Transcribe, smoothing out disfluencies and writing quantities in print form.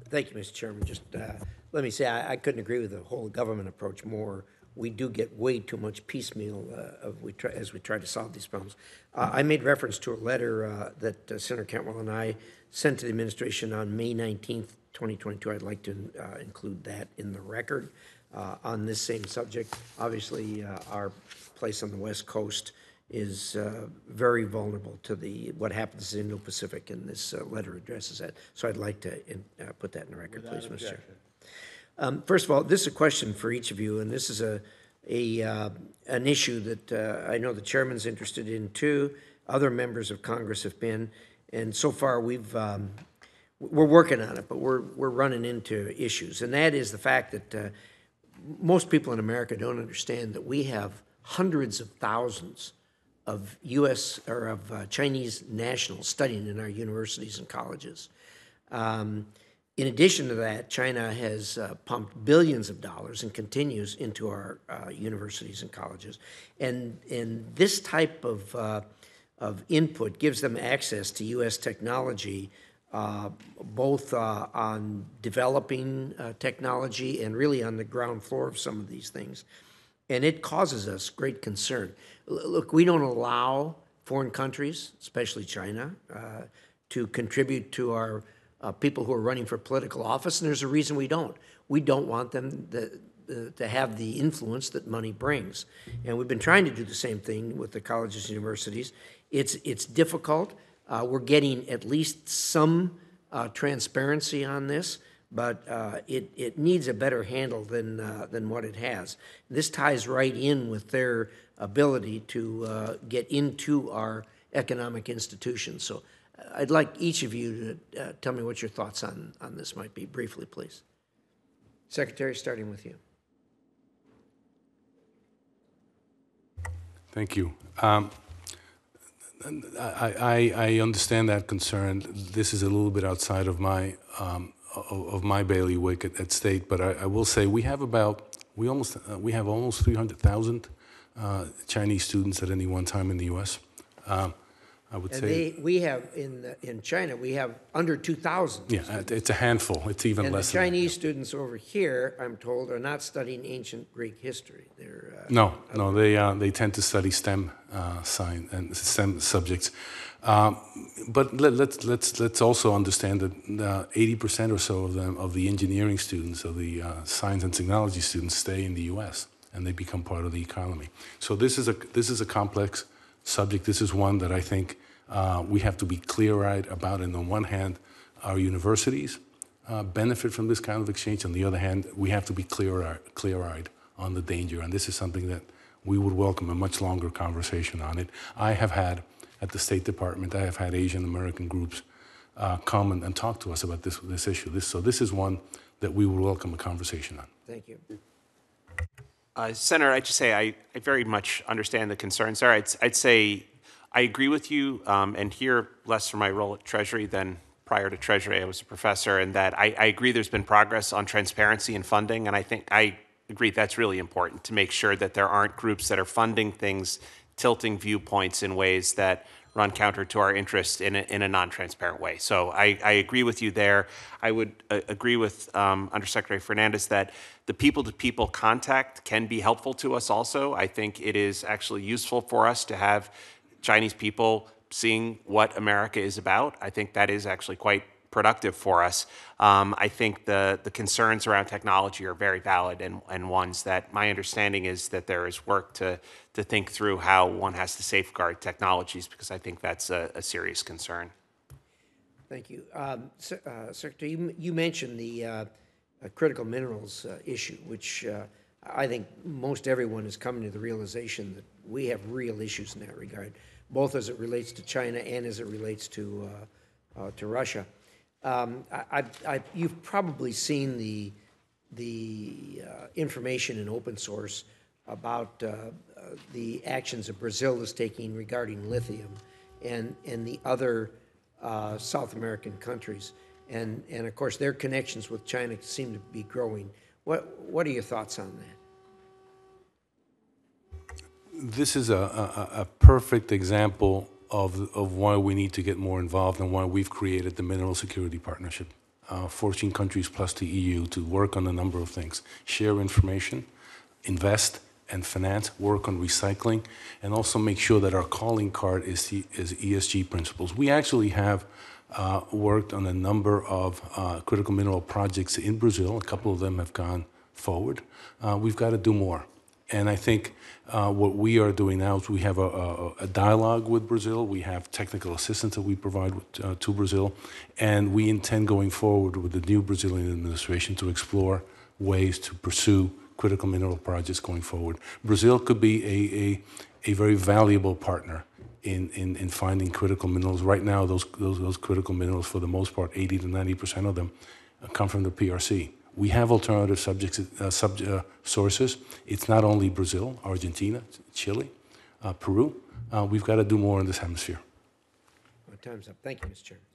Thank you, Mr. Chairman. Just let me say, I couldn't agree with the whole government approach more. We do get way too much piecemeal as we try to solve these problems. I made reference to a letter that Senator Cantwell and I sent to the administration on May 19th, 2022. I'd like to include that in the record on this same subject. Obviously, our place on the West Coast is very vulnerable to what happens in the Indo-Pacific, and this letter addresses that. So I'd like to put that in the record, please, Mr. Chair. First of all, this is a question for each of you, and this is an issue that I know the chairman's interested in too. Other members of Congress have been, and so far we're working on it, but we're running into issues, and that is the fact that most people in America don't understand that we have hundreds of thousands of U.S. or of Chinese nationals studying in our universities and colleges. In addition to that, China has pumped billions of dollars and continues into our universities and colleges. And this type of input gives them access to U.S. technology, both on developing technology and really on the ground floor of some of these things. And it causes us great concern. Look, we don't allow foreign countries, especially China, to contribute to our people who are running for political office, and there's a reason we don't. We don't want them to have the influence that money brings. And we've been trying to do the same thing with the colleges and universities. It's difficult. We're getting at least some transparency on this, but it needs a better handle than what it has. This ties right in with their ability to get into our economic institutions. So I'd like each of you to tell me what your thoughts on this might be, briefly, please. Secretary, starting with you. Thank you. I understand that concern. This is a little bit outside of my bailiwick at state, but I will say we have almost 300,000 Chinese students at any one time in the U.S. I would say we have in China we have under 2,000. Yeah, it's a handful. It's even less. And the Chinese students over here, I'm told, are not studying ancient Greek history. They're no, they tend to study STEM science and STEM subjects. But let's also understand that 80% or so of the engineering students, of the science and technology students, stay in the U.S. and they become part of the economy. So this is a complex subject. This is one that I think we have to be clear-eyed about. And on one hand, our universities benefit from this kind of exchange. On the other hand, we have to be clear-eyed on the danger. And this is something that we would welcome a much longer conversation on it. I have had, at the State Department, I have had Asian American groups come and talk to us about this issue. So this is one that we would welcome a conversation on. Thank you. Senator, I'd just say I very much understand the concerns there. I'd say I agree with you, and here less from my role at Treasury than prior to Treasury. I was a professor, and that I agree there's been progress on transparency and funding, and I think I agree that's really important to make sure that there aren't groups that are funding things, tilting viewpoints in ways that run counter to our interests in a non-transparent way. So I agree with you there. I would agree with Undersecretary Fernandez that the people-to-people contact can be helpful to us also. I think it is actually useful for us to have Chinese people seeing what America is about. I think that is actually quite productive for us. I think the concerns around technology are very valid and ones that my understanding is that there is work to think through how one has to safeguard technologies, because I think that's a serious concern. Thank you. Secretary, you mentioned the critical minerals issue, which I think most everyone is coming to the realization that we have real issues in that regard, both as it relates to China and as it relates to Russia. You've probably seen the information in open source about the actions that Brazil is taking regarding lithium and the other South American countries. And of course, their connections with China seem to be growing. What are your thoughts on that? This is a perfect example of why we need to get more involved and why we've created the Mineral Security Partnership. 14 countries plus the EU to work on a number of things. Share information, invest and finance, work on recycling, and also make sure that our calling card is ESG principles. We actually have worked on a number of critical mineral projects in Brazil. A couple of them have gone forward. We've got to do more. And I think what we are doing now is we have a dialogue with Brazil. We have technical assistance that we provide to Brazil. And we intend going forward with the new Brazilian administration to explore ways to pursue critical mineral projects going forward. Brazil could be a very valuable partner in finding critical minerals. Right now, those critical minerals, for the most part, 80 to 90% of them come from the PRC. We have alternative sources. It's not only Brazil, Argentina, Chile, Peru. We've got to do more in this hemisphere. Time's up. Thank you, Mr. Chairman.